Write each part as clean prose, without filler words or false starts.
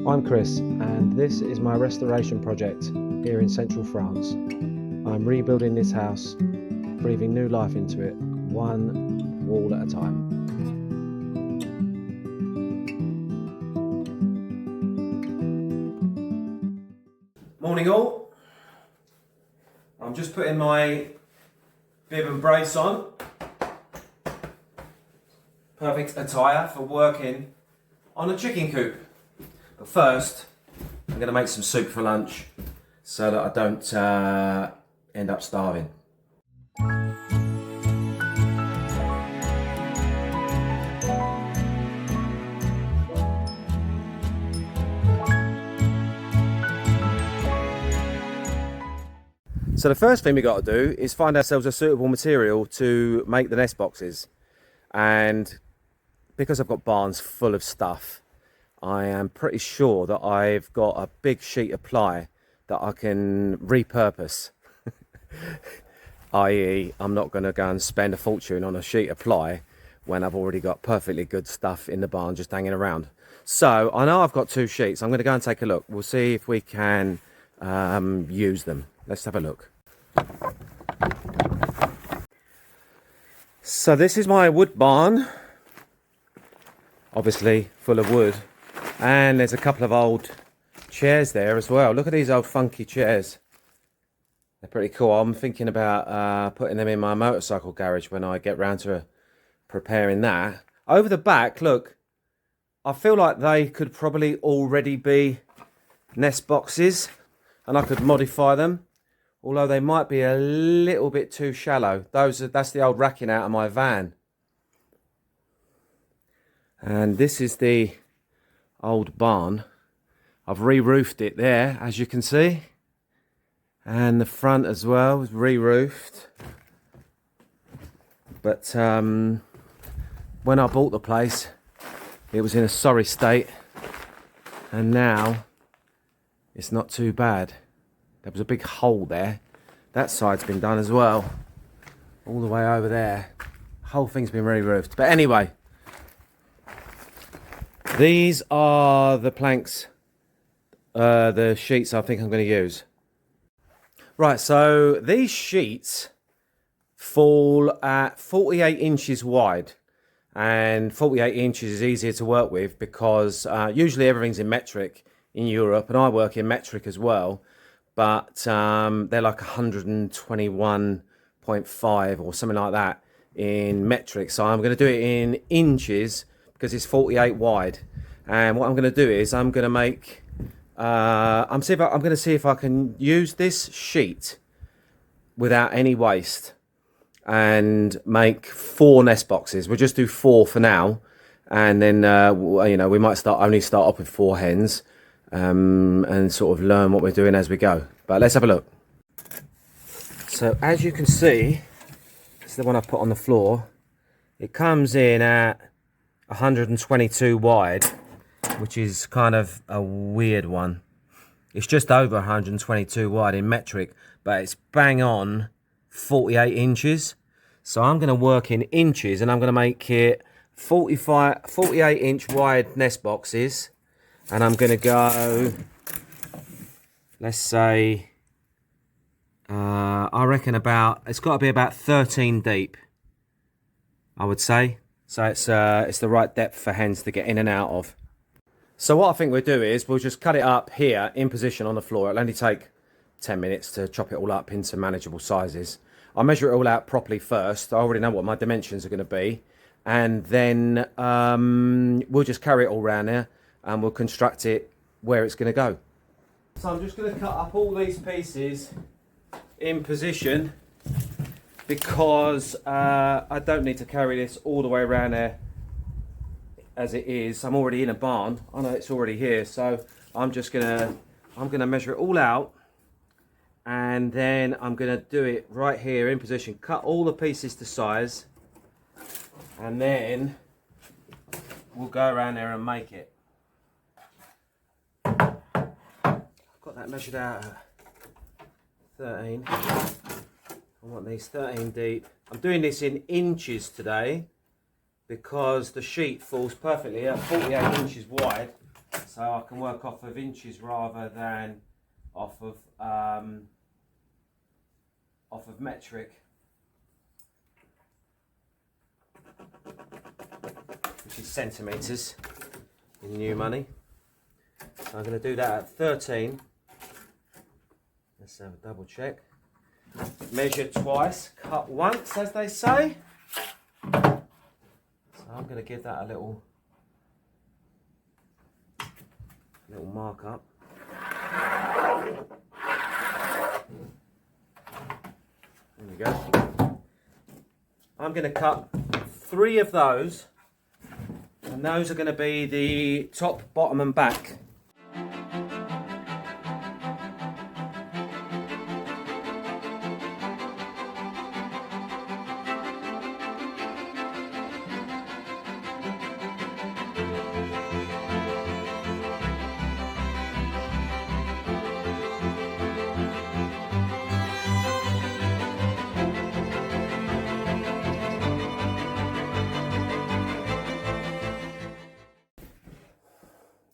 I'm Chris, and this is my restoration project here in central France. I'm rebuilding this house, breathing new life into it, one wall at a time. Morning all. I'm just putting my bib and brace on. Perfect attire for working on a chicken coop. But first, I'm going to make some soup for lunch so that I don't end up starving. So the first thing we got to do is find ourselves a suitable material to make the nest boxes. And because I've got barns full of stuff, I am pretty sure that I've got a big sheet of ply that I can repurpose. i.e. I'm not going to go and spend a fortune on a sheet of ply when I've already got perfectly good stuff in the barn just hanging around. So I know I've got two sheets. I'm going to go and take a look. We'll see if we can use them. Let's have a look. So this is my wood barn, obviously full of wood, and there's a couple of old chairs there as well. Look at these old funky chairs. They're pretty cool. I'm thinking about putting them in my motorcycle garage when I get round to preparing that. Over the back, look, I feel like they could probably already be nest boxes and I could modify them, although they might be a little bit too shallow. That's the old racking out of my van. And this is the old barn. I've re-roofed it there, as you can see, and the front as well is re-roofed. But when I bought the place, it was in a sorry state, and now it's not too bad. There was a big hole there. That side's been done as well, all the way over there. The whole thing's been re-roofed. But anyway, these are the planks, the sheets I think I'm going to use. Right, so these sheets fall at 48 inches wide. And 48 inches is easier to work with because usually everything's in metric in Europe, and I work in metric as well. But they're like 121.5 or something like that in metric. So I'm going to do it in inches because it's 48 wide. And what I'm going to do is I'm going to make, I'm going to see if I can use this sheet without any waste and make 4 nest boxes. We'll just do 4 for now, and then you know, we might only start off with 4 hens, and sort of learn what we're doing as we go. But let's have a look. So as you can see, it's the one I put on the floor. It comes in at 122 wide, which is kind of a weird one. It's just over 122 wide in metric, but it's bang on 48 inches. So I'm going to work in inches, and I'm going to make it 48 inch wide nest boxes. And I'm going to go, let's say, I reckon it's got to be about 13 deep, I would say. So it's the right depth for hens to get in and out of. So what I think we'll do is we'll just cut it up here in position on the floor. It'll only take 10 minutes to chop it all up into manageable sizes. I'll measure it all out properly first. I already know what my dimensions are going to be. And then we'll just carry it all around there and we'll construct it where it's going to go. So I'm just going to cut up all these pieces in position because I don't need to carry this all the way around there as it is. I'm already in a barn. I know it's already here, so I'm gonna measure it all out, and then I'm gonna do it right here in position. Cut all the pieces to size, and then we'll go around there and make it. I've got that measured out at 13. I want these 13 deep. I'm doing this in inches today because the sheet falls perfectly at 48 inches wide. so I can work off of inches rather than off of metric, which is centimetres in new money. So I'm going to do that at 13. Let's have a double check. Measure twice, cut once, as they say. So I'm going to give that a little mark up. There we go. I'm going to cut 3 of those, and those are going to be the top, bottom and back.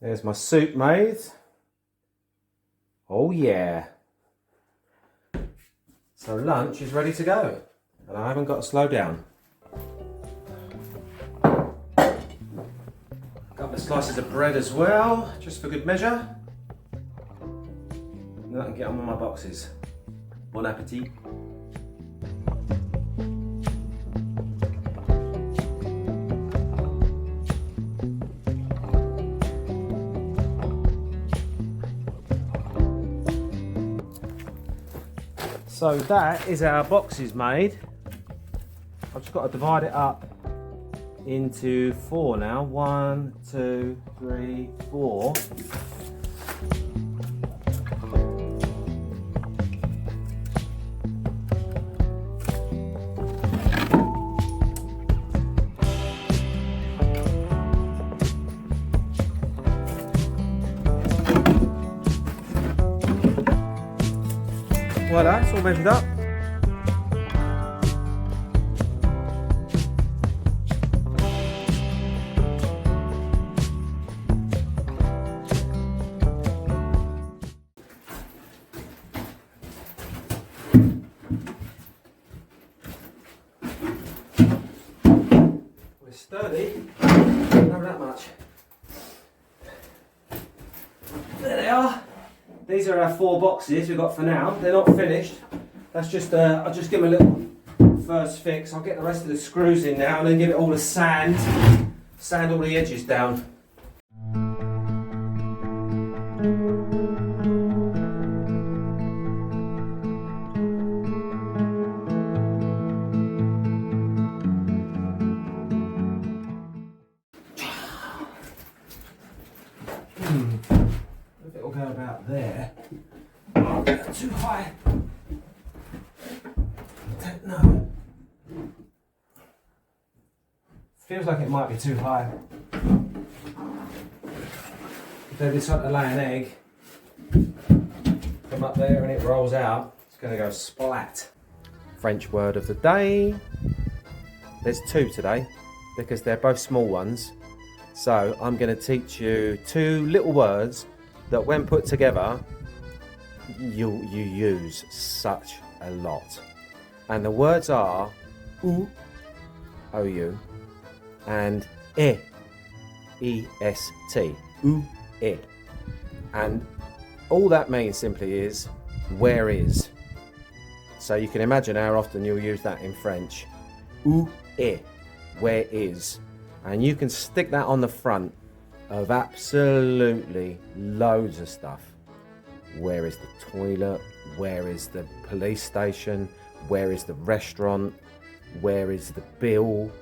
There's my soup made. Oh yeah. So lunch is ready to go, and I haven't got to slow down. A couple of slices of bread as well, just for good measure. And then I can get on with my boxes. Bon appetit. So that is our boxes made. I've just got to divide it up into 4 now. 1, 2, 3, 4. Voila, it's all measured up. Well, it's sturdy, not that much. There they are. These are our 4 boxes we've got for now. They're not finished. That's just, I'll just give them a little first fix. I'll get the rest of the screws in now and then give it all a sand all the edges down. If it'll go about there. Oh, too high. I don't know. Feels like it might be too high. If they decide to lay an egg, come up there and it rolls out, it's going to go splat. French word of the day. There's 2 today because they're both small ones. So I'm going to teach you 2 little words that when put together, you use such a lot. And the words are ou, O-U, and e, E-S-T, ou, e. And all that means simply is, where is. So you can imagine how often you'll use that in French. Où est, where is. And you can stick that on the front of absolutely loads of stuff. Where is the toilet? Where is the police station? Where is the restaurant? Where is the bill?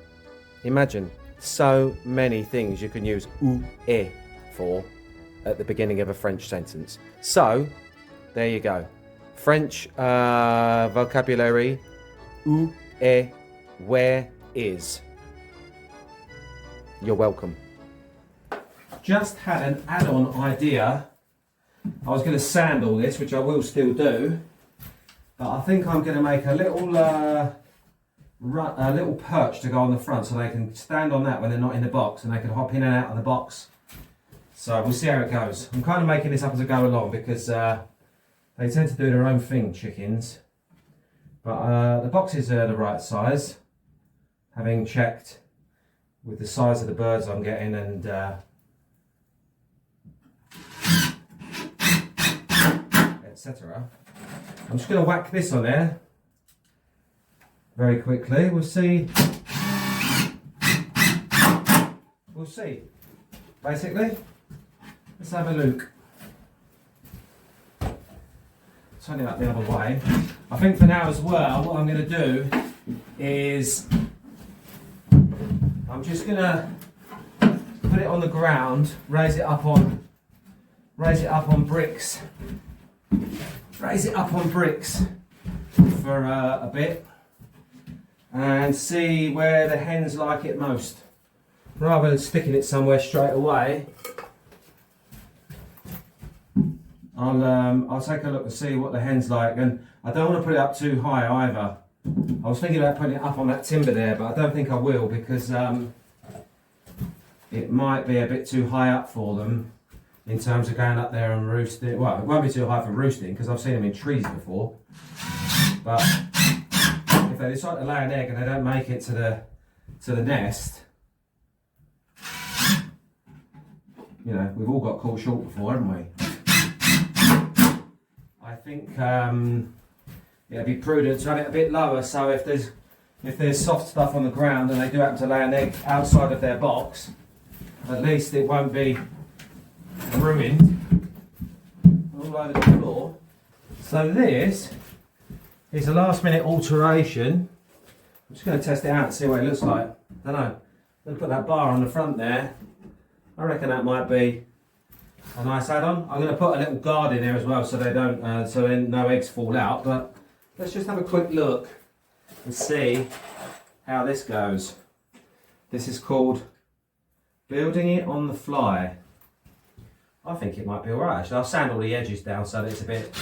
Imagine so many things you can use où est for at the beginning of a French sentence. So, there you go. French vocabulary, où est, where is. You're welcome. Just had an add-on idea. I was going to sand all this, which I will still do, but I think I'm going to make a little perch to go on the front so they can stand on that when they're not in the box, and they can hop in and out of the box. So we'll see how it goes. I'm kind of making this up as I go along because they tend to do their own thing, chickens. But the boxes are the right size, having checked with the size of the birds I'm getting and etc. I'm just going to whack this on there very quickly. We'll see. We'll see. Basically, let's have a look. Turn it up the other way. I think for now as well, what I'm going to do is I'm just going to put it on the ground, raise it up on bricks. Raise it up on bricks for a bit and see where the hens like it most. Rather than sticking it somewhere straight away, I'll take a look and see what the hens like, and I don't want to put it up too high either. I was thinking about putting it up on that timber there, but I don't think I will because it might be a bit too high up for them in terms of going up there and roosting. Well, it won't be too high for roosting because I've seen them in trees before. But if they decide to lay an egg and they don't make it to the nest, you know, we've all got caught short before, haven't we? I think it'd be prudent to have it a bit lower, so if there's soft stuff on the ground and they do happen to lay an egg outside of their box, at least it won't be ruined all over the floor. So this is a last minute alteration. I'm just going to test it out and see what it looks like. I don't know. I'm going to put that bar on the front there. I reckon that might be a nice add-on. I'm going to put a little guard in there as well so they don't, so then no eggs fall out. But let's just have a quick look and see how this goes. This is called building it on the fly. I think it might be alright actually. I'll sand all the edges down so that it's a bit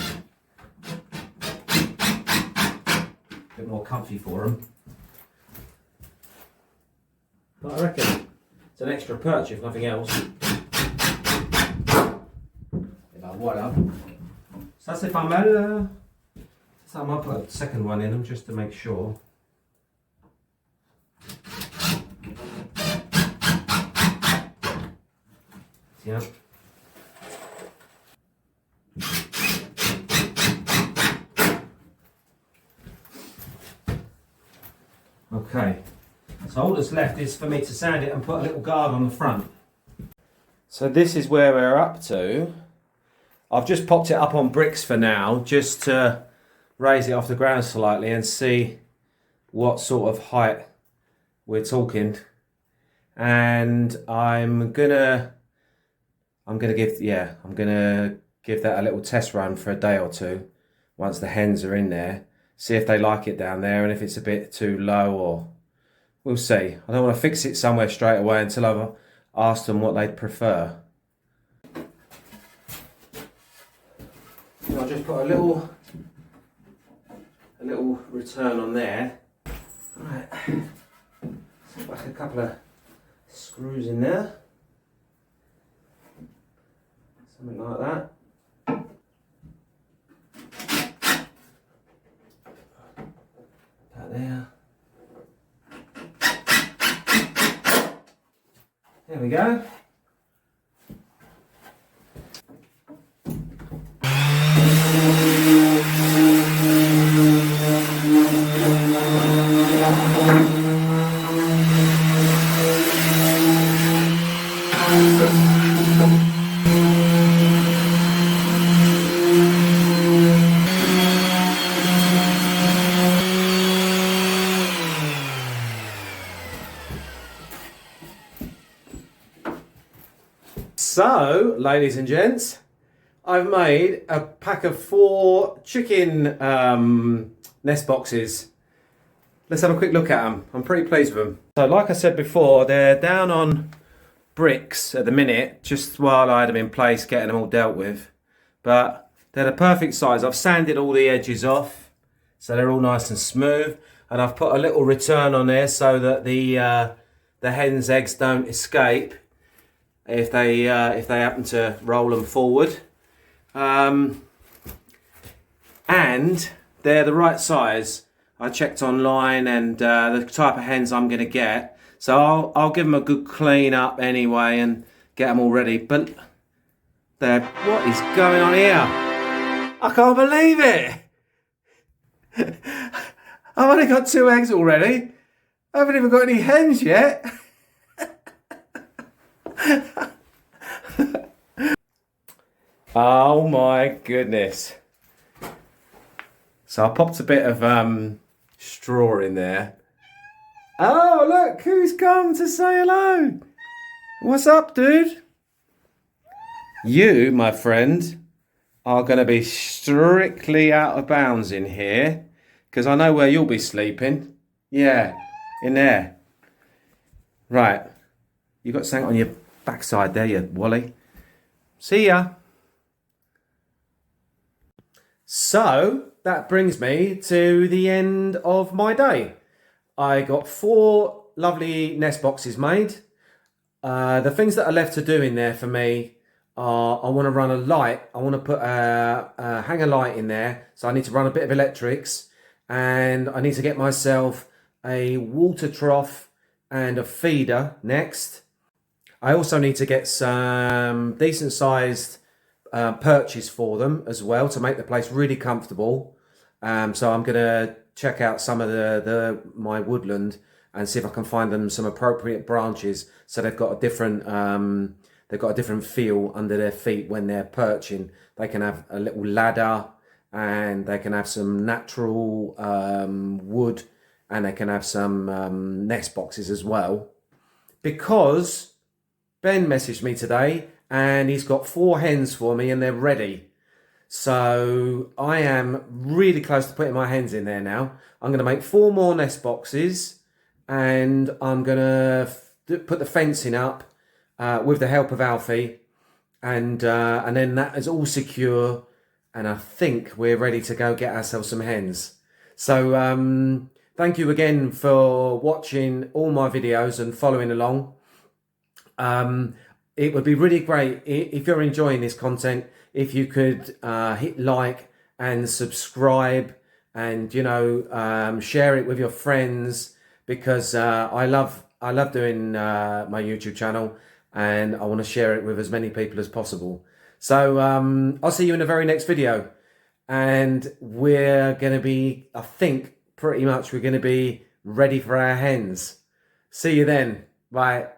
more comfy for them. But I reckon it's an extra perch if nothing else. Voilà. Ça c'est pas mal. So I might put a second one in them just to make sure. Yeah. Okay, so all that's left is for me to sand it and put a little guard on the front. So this is where we're up to. I've just popped it up on bricks for now, just to raise it off the ground slightly and see what sort of height we're talking. And I'm gonna give that a little test run for a day or two once the hens are in there. See if they like it down there and if it's a bit too low, or we'll see. I don't want to fix it somewhere straight away until I've asked them what they'd prefer. I'll just put a little return on there. Right, so like a couple of screws in there, something like that. There. There we go. So, ladies and gents, I've made a pack of 4 chicken nest boxes. Let's have a quick look at them. I'm pretty pleased with them. So, like I said before, they're down on bricks at the minute, just while I had them in place, getting them all dealt with. But they're the perfect size. I've sanded all the edges off, so they're all nice and smooth. And I've put a little return on there so that the hen's eggs don't escape. if they happen to roll them forward. And they're the right size. I checked online, and the type of hens I'm going to get. So I'll give them a good clean up anyway and get them all ready. But what is going on here? I can't believe it. I've only got 2 eggs already. I haven't even got any hens yet. Oh my goodness. So I popped a bit of straw in there. Oh, look, who's come to say hello? What's up, dude? You, my friend, are going to be strictly out of bounds in here, because I know where you'll be sleeping. Yeah, in there. Right. You got something on your backside there, you Wally. See ya. So that brings me to the end of my day. I got 4 lovely nest boxes made. The things that are left to do in there for me are, I want to run a light. I want to put hang a light in there. So I need to run a bit of electrics, and I need to get myself a water trough and a feeder next. I also need to get some decent sized perches for them as well to make the place really comfortable. So I'm going to check out some of my woodland and see if I can find them some appropriate branches, so they've got a different feel under their feet when they're perching. They can have a little ladder, and they can have some natural wood, and they can have some nest boxes as well. Because Ben messaged me today, and he's got 4 hens for me, and they're ready. So I am really close to putting my hens in there now. I'm going to make 4 more nest boxes, and I'm going to put the fencing up with the help of Alfie, and then that is all secure, and I think we're ready to go get ourselves some hens. So thank you again for watching all my videos and following along. It would be really great if you're enjoying this content, if you could hit like and subscribe, and share it with your friends, because I love doing my YouTube channel, and I want to share it with as many people as possible. So I'll see you in the very next video, and we're going to be, I think, pretty much we're going to be ready for our hens. See you then. Bye.